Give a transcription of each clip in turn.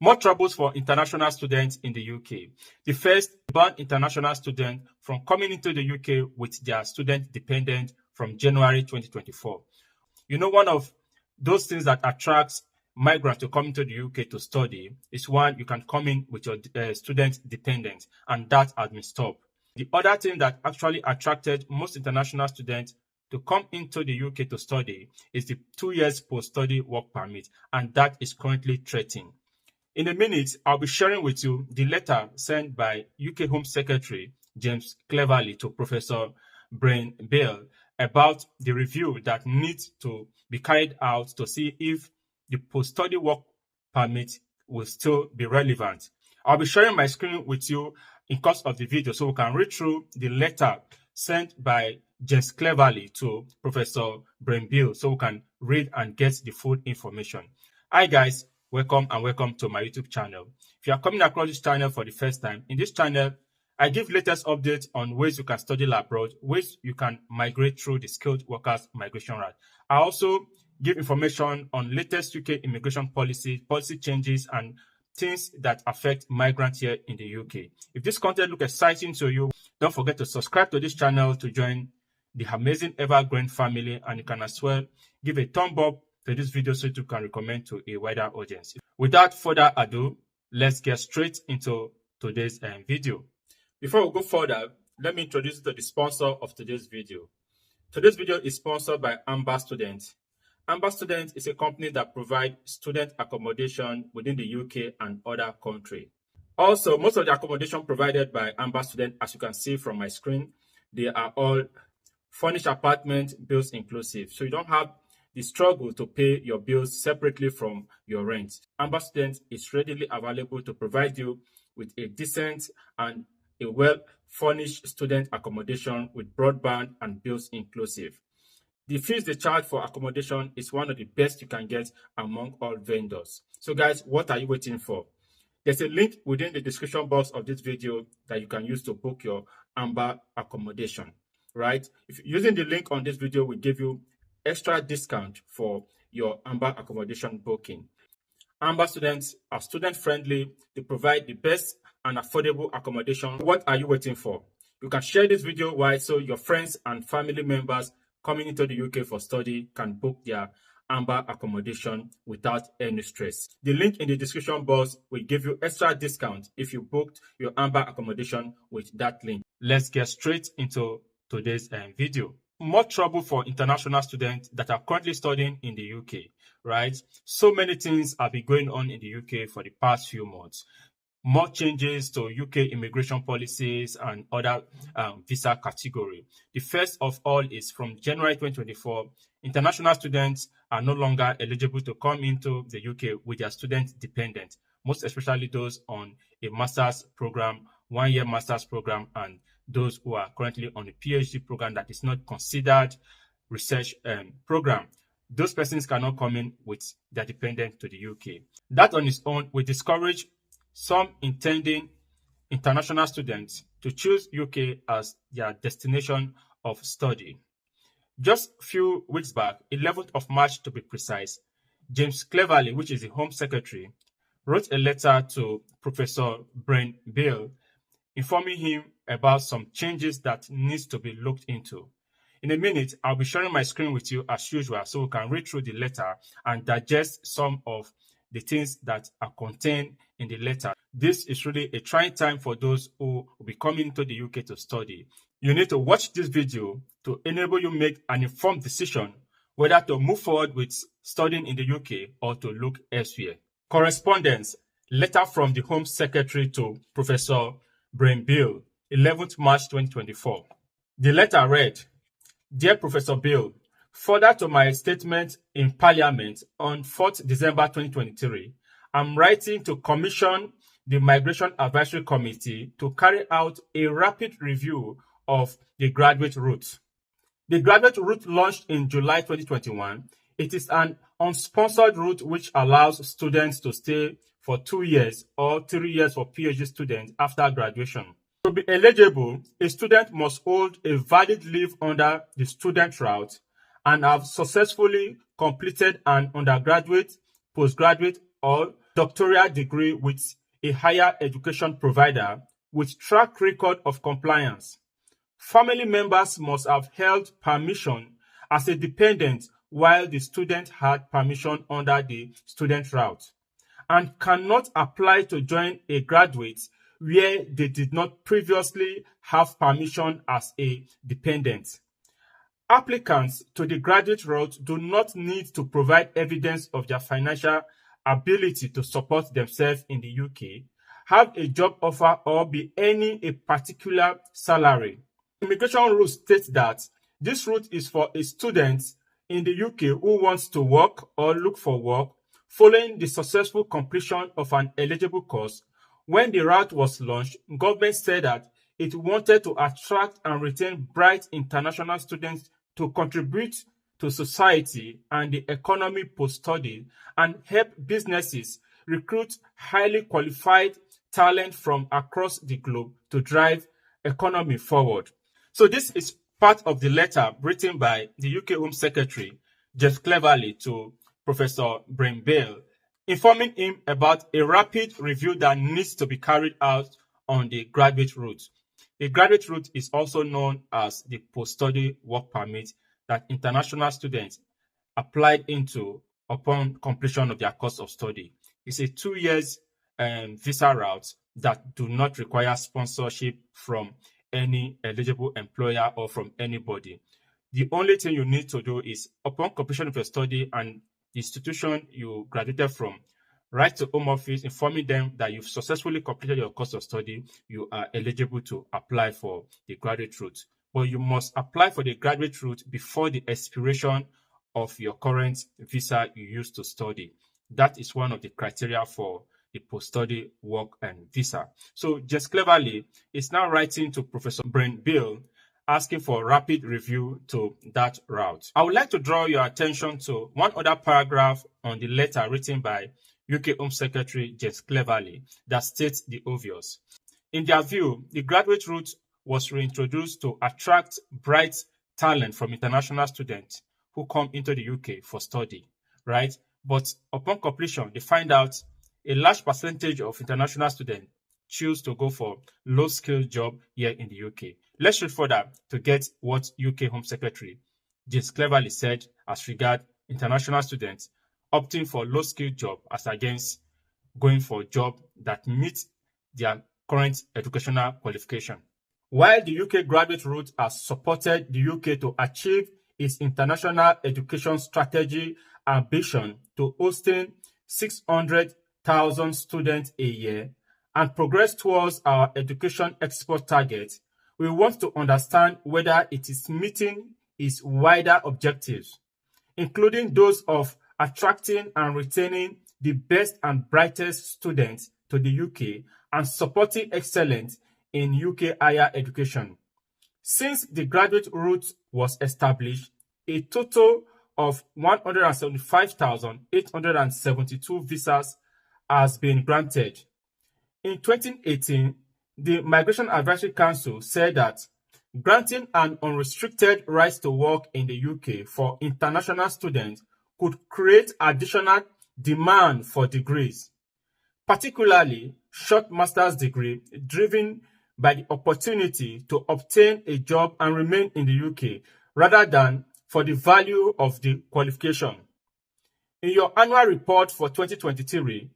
More troubles for international students in the UK. The first, ban international students from coming into the UK with their student dependent from January 2024. You know, one of those things that attracts migrants to come into the UK to study is one, you can come in with your student dependent, and that has been stopped. The other thing that actually attracted most international students to come into the UK to study is the 2 years post-study work permit, and that is currently threatened. In a minute, I'll be sharing with you the letter sent by UK Home Secretary James Cleverly to Professor Brian Bell about the review that needs to be carried out to see if the post-study work permit will still be relevant. I'll be sharing my screen with you in course of the video so we can read through the letter sent by James Cleverly to Professor Brian Bell so we can read and get the full information. Hi guys, welcome to my YouTube channel. If you are coming across this channel for the first time, in this channel, I give latest updates on ways you can study abroad, ways you can migrate through the skilled workers migration route. I also give information on latest UK immigration policy changes, and things that affect migrants here in the UK. If this content looks exciting to you, don't forget to subscribe to this channel to join the amazing evergreen family, and you can as well give a thumb up to this video so you can recommend to a wider audience. Without further ado, let's get straight into today's video. Before we go further, let me introduce you to the sponsor of today's video. Today's video is sponsored by Amber Student. Amber Student is a company that provides student accommodation within the UK and other countries. Also, most of the accommodation provided by Amber Student, as you can see from my screen, they are all furnished apartment, bills inclusive. So you don't have the struggle to pay your bills separately from your rent. Amber Student is readily available to provide you with a decent and a well-furnished student accommodation with broadband and bills inclusive. The fees they charge for accommodation is one of the best you can get among all vendors. So guys, what are you waiting for? There's a link within the description box of this video that you can use to book your Amber accommodation, right? If using the link on this video will give you extra discount for your Amber accommodation booking. Amber Students are student friendly. They provide the best and affordable accommodation. What are you waiting for? You can share this video wide so your friends and family members coming into the UK for study can book their Amber accommodation without any stress. The link in the description box will give you extra discount if you booked your Amber accommodation with that link. Let's get straight into today's video. More trouble for international students that are currently studying in the UK, right? So many things have been going on in the UK for the past few months. More changes to UK immigration policies and other visa category. The first of all is from January 2024, international students are no longer eligible to come into the UK with their student dependent, most especially those on a master's program, 1-year master's program, and those who are currently on a PhD program that is not considered research program. Those persons cannot come in with their dependent to the UK. That on its own will discourage some intending international students to choose UK as their destination of study. Just a few weeks back, 11th of March to be precise, James Cleverly, which is the Home Secretary, wrote a letter to Professor Brian Bell informing him about some changes that needs to be looked into. In a minute, I'll be sharing my screen with you as usual so we can read through the letter and digest some of the things that are contained in the letter. This is really a trying time for those who will be coming to the UK to study. You need to watch this video to enable you make an informed decision whether to move forward with studying in the UK or to look elsewhere. Correspondence, letter from the Home Secretary to Professor Brian Bell, 11th March 2024. The letter read, Dear Professor Bell, further to my statement in Parliament on 4th December 2023, I'm writing to commission the Migration Advisory Committee to carry out a rapid review of the graduate route. The graduate route launched in July 2021. It is an unsponsored route which allows students to stay for 2 years or 3 years for PhD students after graduation. To be eligible, a student must hold a valid leave under the student route and have successfully completed an undergraduate, postgraduate, or doctoral degree with a higher education provider with track record of compliance. Family members must have held permission as a dependent while the student had permission under the student route, and cannot apply to join a graduate where they did not previously have permission as a dependent. Applicants to the graduate route do not need to provide evidence of their financial ability to support themselves in the UK, have a job offer, or be earning a particular salary. Immigration rules state that this route is for a student in the UK who wants to work or look for work following the successful completion of an eligible course. When the route was launched, government said that it wanted to attract and retain bright international students to contribute to society and the economy post-study and help businesses recruit highly qualified talent from across the globe to drive economy forward. So this is part of the letter written by the UK Home Secretary, Jeff Cleverly, to Professor Brian Bell, informing him about a rapid review that needs to be carried out on the graduate route. The graduate route is also known as the post-study work permit that international students applied into upon completion of their course of study. It's a 2 years visa route that do not require sponsorship from any eligible employer or from anybody. The only thing you need to do is, upon completion of your study and the institution you graduated from, write to Home Office informing them that you've successfully completed your course of study. You are eligible to apply for the graduate route. But you must apply for the graduate route before the expiration of your current visa you used to study. That is one of the criteria for the post-study work and visa. So Jess Cleverly is now writing to Professor Brian Bell asking for rapid review to that route. I would like to draw your attention to one other paragraph on the letter written by UK Home Secretary Jess Cleverly that states the obvious. In their view, the graduate route was reintroduced to attract bright talent from international students who come into the UK for study, right? But upon completion, they find out a large percentage of international students choose to go for low-skilled job here in the UK. Let's read further to get what UK Home Secretary James Cleverly said as regard international students opting for low-skilled job as against going for a job that meets their current educational qualification. While the UK graduate route has supported the UK to achieve its international education strategy ambition to hosting 600,000 students a year and progress towards our education export target, we want to understand whether it is meeting its wider objectives, including those of attracting and retaining the best and brightest students to the UK and supporting excellence in UK higher education. Since the graduate route was established, a total of 175,872 visas has been granted. In 2018, the Migration Advisory Council said that granting an unrestricted right to work in the UK for international students could create additional demand for degrees, particularly short master's degree driven by the opportunity to obtain a job and remain in the UK rather than for the value of the qualification. In your annual report for 2023,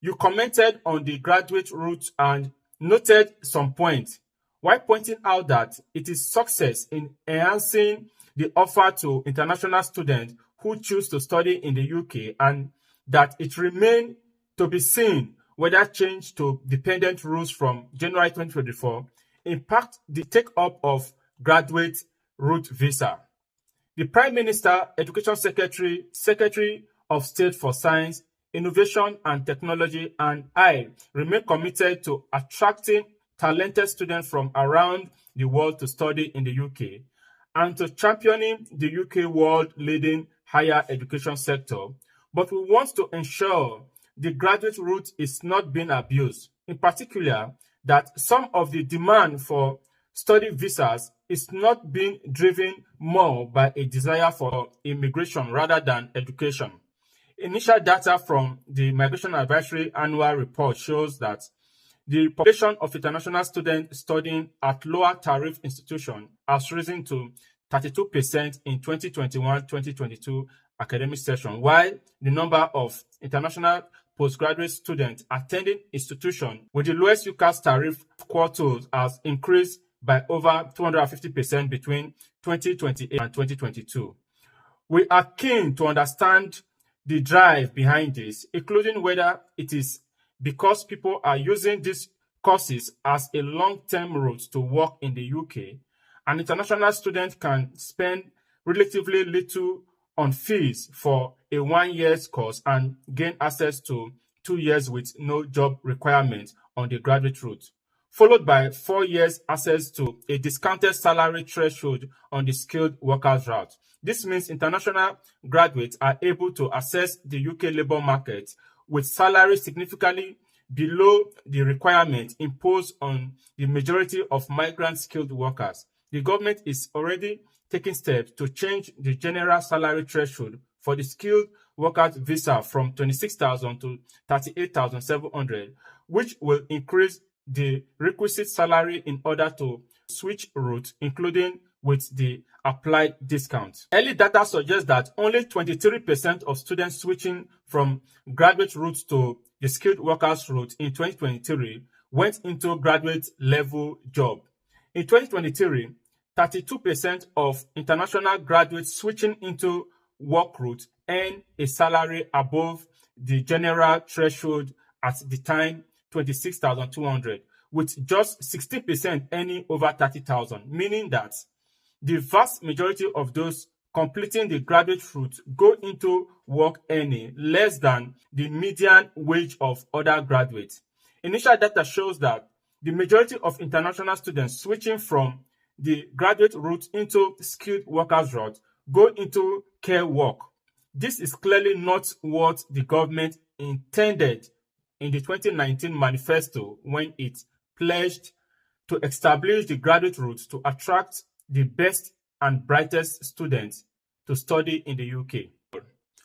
you commented on the graduate route and noted some points, while pointing out that it is success in enhancing the offer to international students who choose to study in the UK and that it remains to be seen whether change to dependent rules from January 2024 impact the take-up of graduate route visa. The Prime Minister, Education Secretary, Secretary of State for Science, Innovation and Technology, and I remain committed to attracting talented students from around the world to study in the UK and to championing the UK world-leading higher education sector. But we want to ensure the graduate route is not being abused, in particular that some of the demand for study visas is not being driven more by a desire for immigration rather than education. Initial data from the Migration Advisory Annual Report shows that the population of international students studying at lower tariff institutions has risen to 32% in 2021-2022 academic session, while the number of international postgraduate students attending institutions with the lowest UCAS tariff quartile has increased by over 250% between 2028 and 2022. We are keen to understand the drive behind this, including whether it is because people are using these courses as a long-term route to work in the UK. An international student can spend relatively little on fees for a 1-year course and gain access to 2 years with no job requirement on the graduate route, followed by 4 years access to a discounted salary threshold on the skilled workers route. This means international graduates are able to access the UK labour market with salaries significantly below the requirement imposed on the majority of migrant skilled workers. The government is already taking steps to change the general salary threshold for the skilled workers visa from 26,000 to 38,700, which will increase the requisite salary in order to switch route, including with the applied discount. Early data suggests that only 23% of students switching from graduate route to the skilled workers route in 2023 went into graduate level job. In 2023, 32% of international graduates switching into work route earn a salary above the general threshold at the time, 26,200, with just 16% earning over 30,000, meaning that the vast majority of those completing the graduate route go into work earning less than the median wage of other graduates. Initial data shows that the majority of international students switching from the graduate route into skilled workers route go into care work. This is clearly not what the government intended in the 2019 manifesto when it pledged to establish the graduate route to attract the best and brightest students to study in the UK.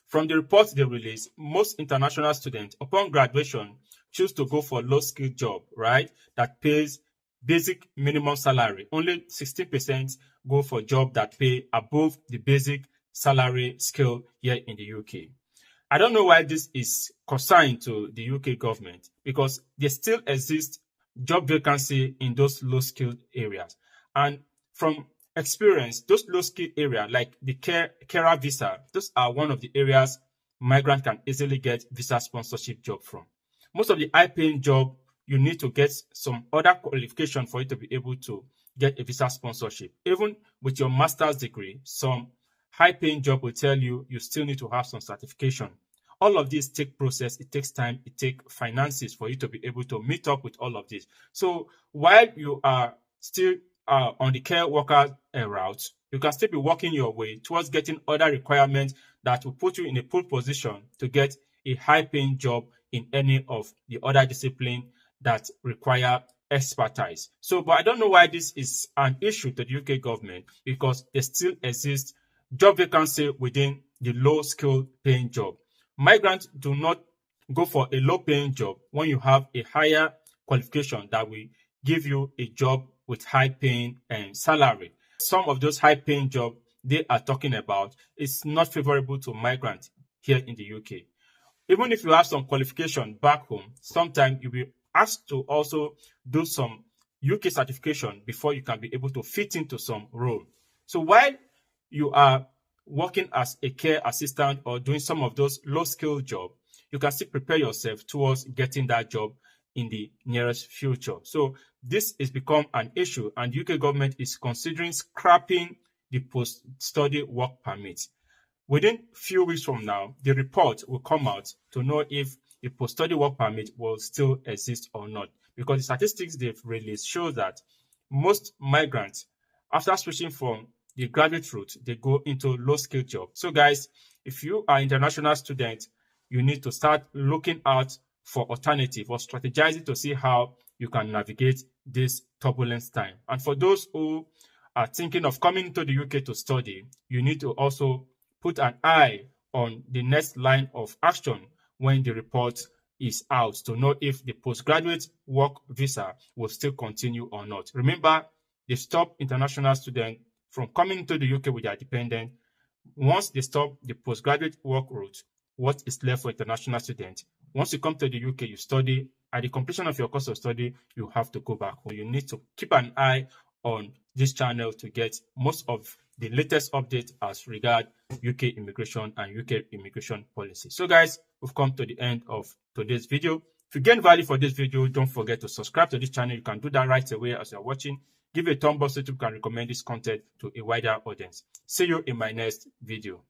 From the report they released, most international students upon graduation choose to go for low-skilled job, right, that pays basic minimum salary. Only 16% go for job that pay above the basic salary scale here in the UK. I don't know why this is consigned to the UK government, because there still exists job vacancy in those low-skilled areas. And from experience, those low-skilled areas, like the carer visa, those are one of the areas migrants can easily get visa sponsorship job from. Most of the high-paying job, you need to get some other qualification for you to be able to get a visa sponsorship. Even with your master's degree, some high-paying job will tell you you still need to have some certification. All of this take process, it takes time, it takes finances for you to be able to meet up with all of this. So while you are still on the care worker route, you can still be working your way towards getting other requirements that will put you in a pole position to get a high-paying job in any of the other disciplines that require expertise. So, but I don't know why this is an issue to the UK government, because there still exists job vacancy within the low-skilled paying job. Migrants do not go for a low-paying job when you have a higher qualification that will give you a job with high-paying salary. Some of those high-paying jobs they are talking about is not favorable to migrants here in the UK. Even if you have some qualification back home, sometimes you'll be asked to also do some UK certification before you can be able to fit into some role. So while you are working as a care assistant or doing some of those low-skill jobs, you can still prepare yourself towards getting that job in the nearest future. So this has become an issue, and the UK government is considering scrapping the post-study work permit. Within a few weeks from now, the report will come out to know if the post-study work permit will still exist or not, because the statistics they've released show that most migrants, after switching from the graduate route, they go into low-skilled jobs. So guys, if you are an international student, you need to start looking out for alternative or strategizing to see how you can navigate this turbulent time. And for those who are thinking of coming to the UK to study, you need to also put an eye on the next line of action when the report is out to know if the postgraduate work visa will still continue or not. Remember, they stop international students from coming into the UK with their dependent. Once they stop the postgraduate work route, what is left for international students? Once you come to the UK, you study. At the completion of your course of study, you have to go back home. You need to keep an eye on this channel to get most of the latest updates as regard UK immigration and UK immigration policy. So guys, we've come to the end of today's video. If you gain value for this video, don't forget to subscribe to this channel. You can do that right away as you're watching. Give a thumb up so you can recommend this content to a wider audience. See you in my next video.